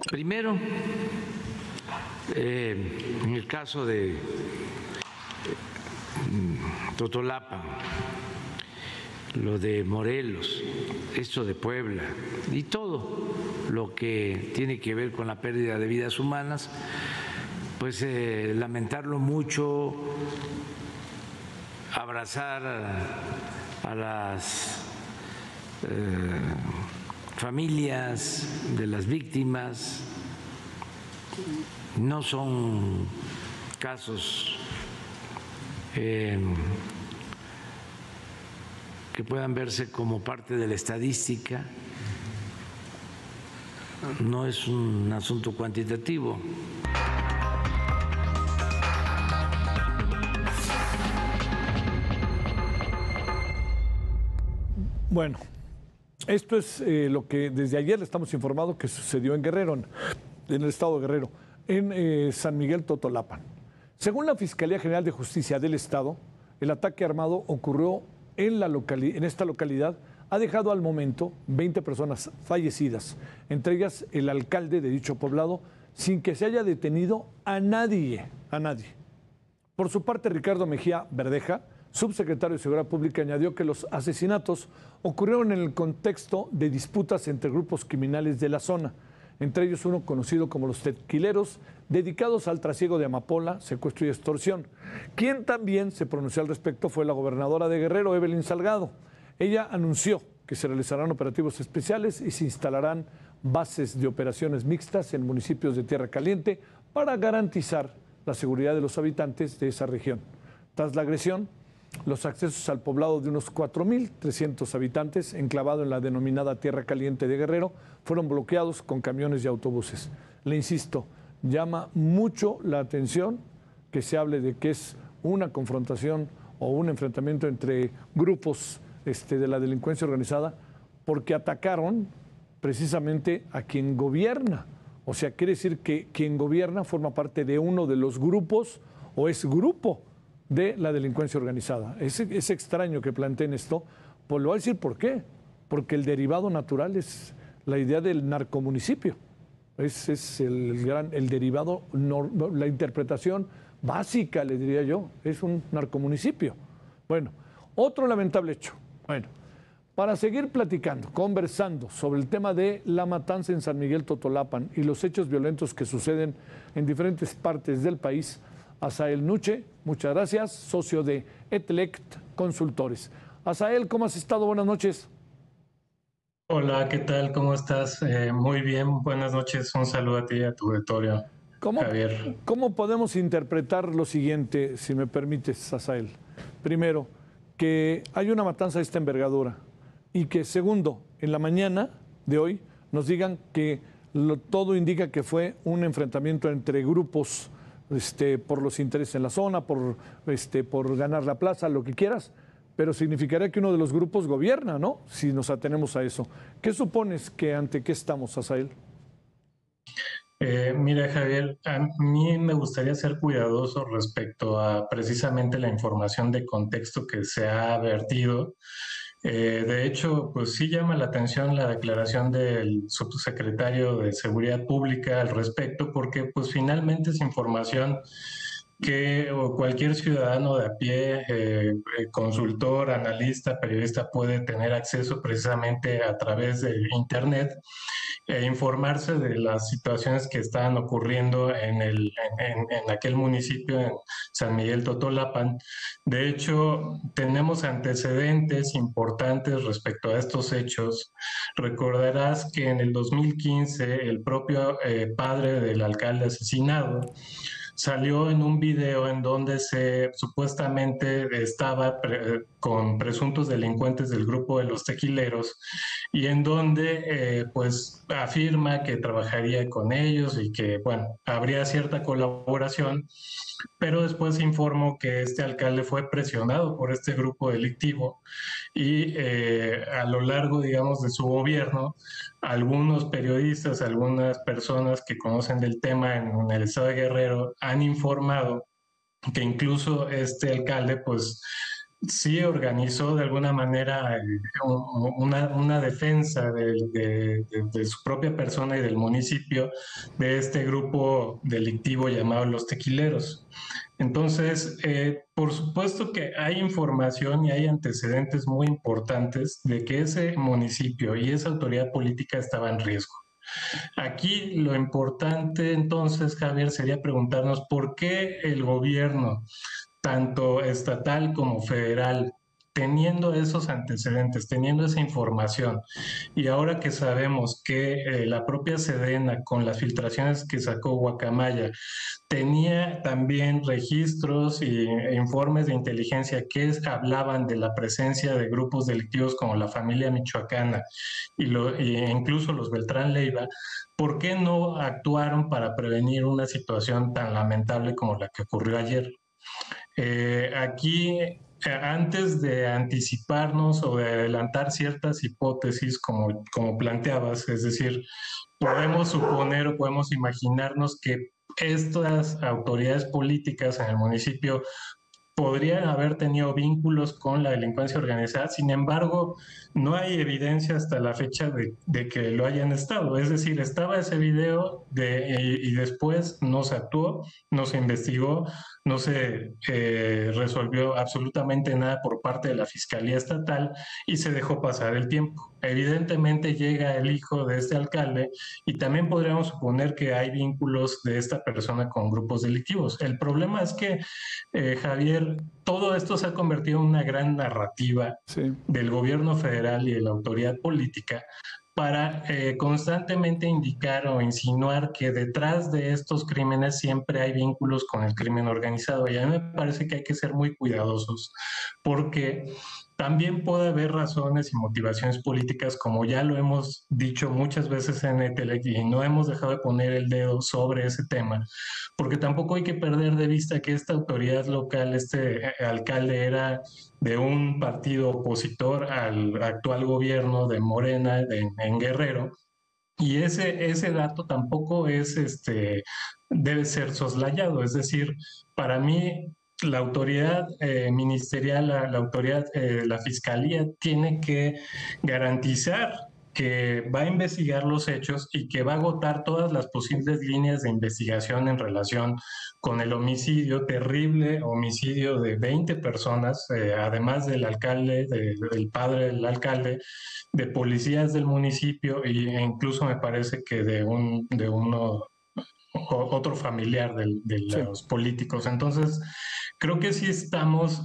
Primero, en el caso de Totolapan, lo de Morelos, esto de Puebla y todo lo que tiene que ver con la pérdida de vidas humanas, pues lamentarlo mucho, abrazar a las familias de las víctimas. No son casos que puedan verse como parte de la estadística, no es un asunto cuantitativo. Bueno, esto es lo que desde ayer le estamos informando que sucedió en Guerrero, en el estado de Guerrero, en San Miguel Totolapan. Según la Fiscalía General de Justicia del Estado, el ataque armado ocurrió en esta localidad, ha dejado al momento 20 personas fallecidas, entre ellas el alcalde de dicho poblado, sin que se haya detenido a nadie, Por su parte, Ricardo Mejía Verdeja, subsecretario de Seguridad Pública, añadió que los asesinatos ocurrieron en el contexto de disputas entre grupos criminales de la zona, entre ellos uno conocido como los tequileros, dedicados al trasiego de amapola, secuestro y extorsión. Quien también se pronunció al respecto fue la gobernadora de Guerrero, Evelyn Salgado. Ella anunció que se realizarán operativos especiales y se instalarán bases de operaciones mixtas en municipios de Tierra Caliente para garantizar la seguridad de los habitantes de esa región. Tras la agresión, los accesos al poblado de unos 4.300 habitantes, enclavado en la denominada Tierra Caliente de Guerrero, fueron bloqueados con camiones y autobuses. Le insisto, llama mucho la atención que se hable de que es una confrontación o un enfrentamiento entre grupos de la delincuencia organizada, porque atacaron precisamente a quien gobierna. O sea, quiere decir que quien gobierna forma parte de uno de los grupos o es grupo de la delincuencia organizada. Es extraño que planteen esto, pues lo voy a decir por qué. Porque el derivado natural es la idea del narcomunicipio. Es el derivado, la interpretación básica, le diría yo, es un narcomunicipio. Bueno, otro lamentable hecho. Bueno, para seguir platicando, conversando sobre el tema de la matanza en San Miguel Totolapan y los hechos violentos que suceden en diferentes partes del país, Asael Nuche, muchas gracias, socio de Etelect Consultores. Asael, ¿cómo has estado? Buenas noches. Hola, ¿qué tal? ¿Cómo estás? Muy bien, buenas noches. Un saludo a ti y a tu auditorio, Javier. ¿Cómo podemos interpretar lo siguiente, si me permites, Asael? Primero, que hay una matanza de esta envergadura y que, segundo, en la mañana de hoy nos digan que todo indica que fue un enfrentamiento entre grupos por los intereses en la zona, por ganar la plaza, lo que quieras, pero significaría que uno de los grupos gobierna, ¿no? Si nos atenemos a eso. ¿Qué supones que ante qué estamos, Asael? Mira, Javier, a mí me gustaría ser cuidadoso respecto a precisamente la información de contexto que se ha vertido. De hecho, pues sí llama la atención la declaración del subsecretario de Seguridad Pública al respecto, porque pues finalmente es información que cualquier ciudadano de a pie, consultor, analista, periodista puede tener acceso precisamente a través de Internet e informarse de las situaciones que están ocurriendo en aquel municipio, en San Miguel Totolapan. De hecho, tenemos antecedentes importantes respecto a estos hechos. Recordarás que en el 2015 el propio padre del alcalde asesinado salió en un video en donde se supuestamente estaba con presuntos delincuentes del grupo de los tequileros y en donde pues afirma que trabajaría con ellos y que bueno, habría cierta colaboración, pero después informó que este alcalde fue presionado por este grupo delictivo y a lo largo, digamos, de su gobierno, algunos periodistas, algunas personas que conocen del tema en el estado de Guerrero han informado que incluso este alcalde, pues, sí organizó de alguna manera una defensa de su propia persona y del municipio de este grupo delictivo llamado los tequileros. Entonces, por supuesto que hay información y hay antecedentes muy importantes de que ese municipio y esa autoridad política estaba en riesgo. Aquí lo importante entonces, Javier, sería preguntarnos por qué el gobierno, tanto estatal como federal, teniendo esos antecedentes, teniendo esa información, y ahora que sabemos que la propia Sedena, con las filtraciones que sacó Guacamaya, tenía también registros e informes de inteligencia que hablaban de la presencia de grupos delictivos como la familia michoacana e incluso los Beltrán Leiva, ¿por qué no actuaron para prevenir una situación tan lamentable como la que ocurrió ayer? Aquí, antes de anticiparnos o de adelantar ciertas hipótesis, como planteabas, es decir, podemos suponer o podemos imaginarnos que estas autoridades políticas en el municipio podrían haber tenido vínculos con la delincuencia organizada. Sin embargo, no hay evidencia hasta la fecha de que lo hayan estado. Es decir, estaba ese video y después no se actuó, no se investigó, no se resolvió absolutamente nada por parte de la Fiscalía Estatal y se dejó pasar el tiempo. Evidentemente llega el hijo de este alcalde y también podríamos suponer que hay vínculos de esta persona con grupos delictivos. El problema es que, Javier, todo esto se ha convertido en una gran narrativa Sí. del gobierno federal y de la autoridad política para constantemente indicar o insinuar que detrás de estos crímenes siempre hay vínculos con el crimen organizado. Y a mí me parece que hay que ser muy cuidadosos porque también puede haber razones y motivaciones políticas, como ya lo hemos dicho muchas veces en ETELEC y no hemos dejado de poner el dedo sobre ese tema, porque tampoco hay que perder de vista que esta autoridad local, este alcalde era de un partido opositor al actual gobierno de Morena en Guerrero, y ese dato tampoco es debe ser soslayado. Es decir, para mí la autoridad ministerial, la autoridad, la fiscalía tiene que garantizar que va a investigar los hechos y que va a agotar todas las posibles líneas de investigación en relación con el homicidio, terrible homicidio de 20 personas, además del alcalde, del padre del alcalde, de policías del municipio e incluso me parece que de uno otro familiar de Sí. los políticos. Entonces, creo que sí estamos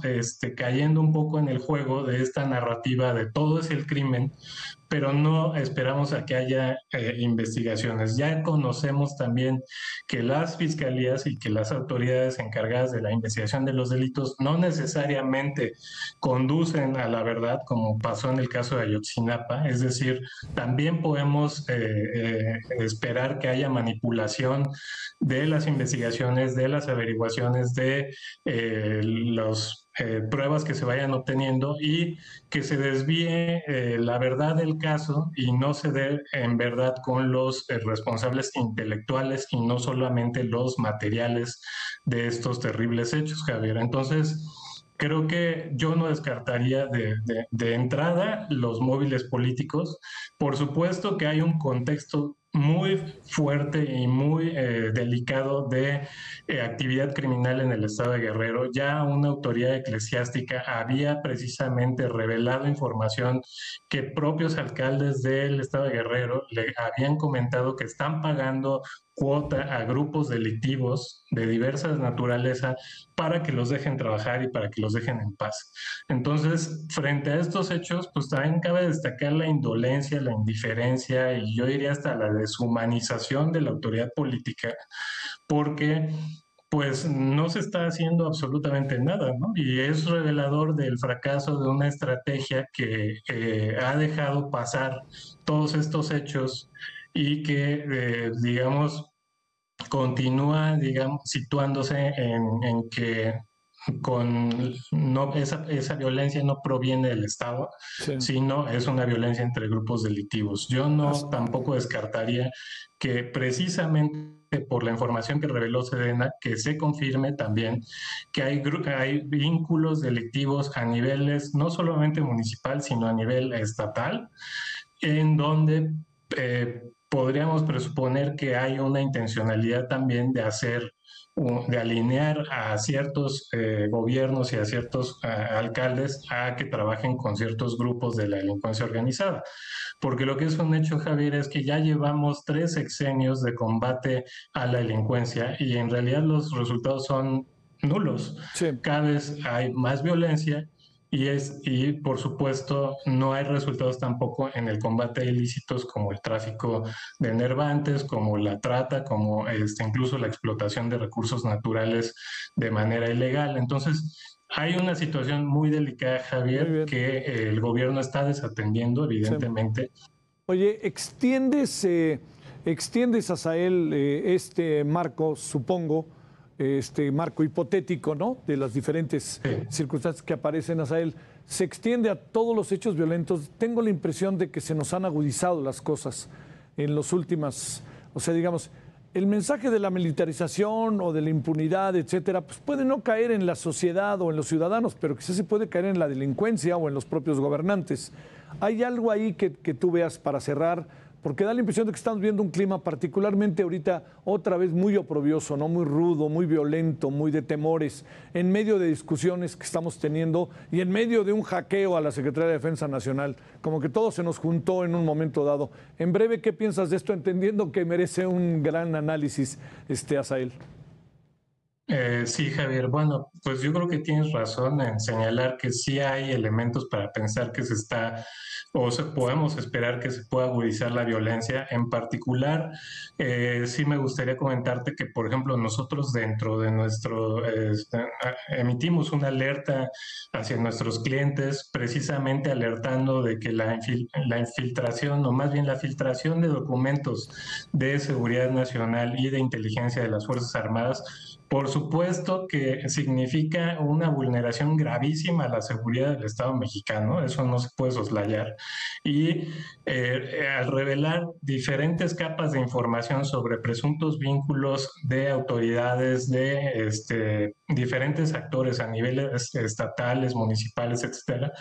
cayendo un poco en el juego de esta narrativa de todo es el crimen, pero no esperamos a que haya investigaciones. Ya conocemos también que las fiscalías y que las autoridades encargadas de la investigación de los delitos no necesariamente conducen a la verdad, como pasó en el caso de Ayotzinapa. Es decir, también podemos esperar que haya manipulación de las investigaciones, de las averiguaciones, de los pruebas que se vayan obteniendo y que se desvíe la verdad del caso y no se dé en verdad con los responsables intelectuales y no solamente los materiales de estos terribles hechos, Javier. Entonces, creo que yo no descartaría de entrada los móviles políticos. Por supuesto que hay un contexto muy fuerte y muy delicado de actividad criminal en el estado de Guerrero. Ya una autoridad eclesiástica había precisamente revelado información que propios alcaldes del estado de Guerrero le habían comentado que están pagando cuota a grupos delictivos de diversas naturaleza para que los dejen trabajar y para que los dejen en paz. Entonces, frente a estos hechos, pues también cabe destacar la indolencia, la indiferencia y yo diría hasta la deshumanización de la autoridad política, porque pues no se está haciendo absolutamente nada, ¿no? Y es revelador del fracaso de una estrategia que ha dejado pasar todos estos hechos y que, digamos, continúa, digamos, situándose en que esa violencia no proviene del Estado, Sí. sino es una violencia entre grupos delictivos. Yo no tampoco descartaría que precisamente por la información que reveló Sedena, que se confirme también que hay vínculos delictivos a niveles no solamente municipal, sino a nivel estatal, en donde podríamos presuponer que hay una intencionalidad también de alinear a ciertos gobiernos y a ciertos alcaldes a que trabajen con ciertos grupos de la delincuencia organizada. Porque lo que es un hecho, Javier, es que ya llevamos 3 sexenios de combate a la delincuencia y en realidad los resultados son nulos. Sí. Cada vez hay más violencia y por supuesto no hay resultados tampoco en el combate de ilícitos como el tráfico de enervantes, como la trata, como incluso la explotación de recursos naturales de manera ilegal. Entonces, hay una situación muy delicada, Muy Javier, bien. que el gobierno está desatendiendo, Sí. evidentemente. Oye, extiendes, Asael, este marco, supongo, este marco hipotético, ¿no? De las diferentes Sí. circunstancias que aparecen, Asael, se extiende a todos los hechos violentos. Tengo la impresión de que se nos han agudizado las cosas en los últimos, o sea, digamos, el mensaje de la militarización o de la impunidad, etcétera, pues puede no caer en la sociedad o en los ciudadanos, pero quizás se puede caer en la delincuencia o en los propios gobernantes. ¿Hay algo ahí que tú veas para cerrar? Porque da la impresión de que estamos viendo un clima particularmente ahorita otra vez muy oprobioso, ¿no? Muy rudo, muy violento, muy de temores, en medio de discusiones que estamos teniendo y en medio de un hackeo a la Secretaría de Defensa Nacional. Como que todo se nos juntó en un momento dado. En breve, ¿qué piensas de esto? Entendiendo que merece un gran análisis, Asael. Sí, Javier. Bueno, pues yo creo que tienes razón en señalar que sí hay elementos para pensar que podemos esperar que se pueda agudizar la violencia. En particular, sí me gustaría comentarte que, por ejemplo, nosotros dentro de emitimos una alerta hacia nuestros clientes, precisamente alertando de que la infiltración, o más bien la filtración de documentos de seguridad nacional y de inteligencia de las Fuerzas Armadas, por supuesto que significa una vulneración gravísima a la seguridad del Estado mexicano, eso no se puede soslayar. Y al revelar diferentes capas de información sobre presuntos vínculos de autoridades, de diferentes actores a niveles estatales, municipales, etcétera,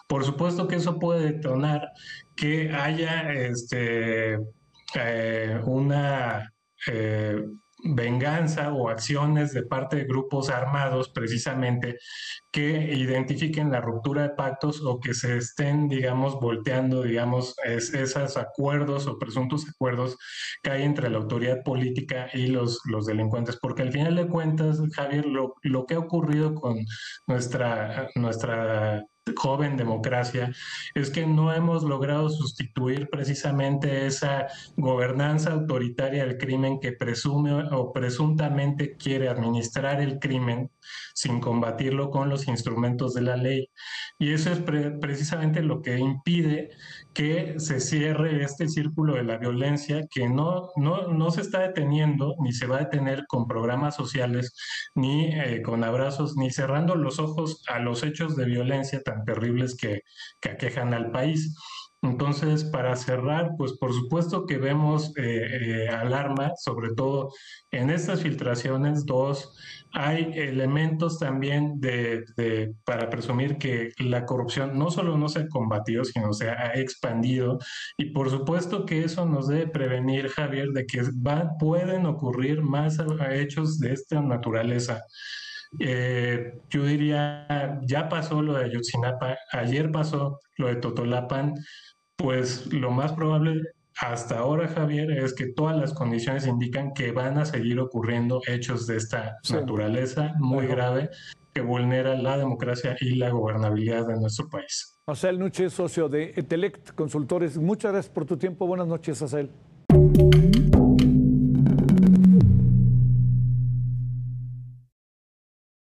por supuesto que eso puede detonar que haya una venganza o acciones de parte de grupos armados precisamente que identifiquen la ruptura de pactos o que se estén, digamos, volteando, digamos, esos acuerdos o presuntos acuerdos que hay entre la autoridad política y los delincuentes. Porque al final de cuentas, Javier, lo que ha ocurrido con nuestra joven democracia es que no hemos logrado sustituir precisamente esa gobernanza autoritaria del crimen que presume o presuntamente quiere administrar el crimen sin combatirlo con los instrumentos de la ley. Y eso es precisamente lo que impide que se cierre este círculo de la violencia que no se está deteniendo ni se va a detener con programas sociales, ni con abrazos, ni cerrando los ojos a los hechos de violencia tan terribles que aquejan al país. Entonces, para cerrar, pues por supuesto que vemos alarma, sobre todo en estas filtraciones. Dos, hay elementos también para presumir que la corrupción no solo no se ha combatido, sino se ha expandido. Y por supuesto que eso nos debe prevenir, Javier, de que pueden ocurrir más hechos de esta naturaleza. Yo diría, ya pasó lo de Ayotzinapa, ayer pasó lo de Totolapan, pues lo más probable hasta ahora, Javier, es que todas las condiciones indican que van a seguir ocurriendo hechos de esta Sí. naturaleza muy grave que vulnera la democracia y la gobernabilidad de nuestro país. Asael Nuche, socio de Etelect Consultores. Muchas gracias por tu tiempo. Buenas noches, Asael.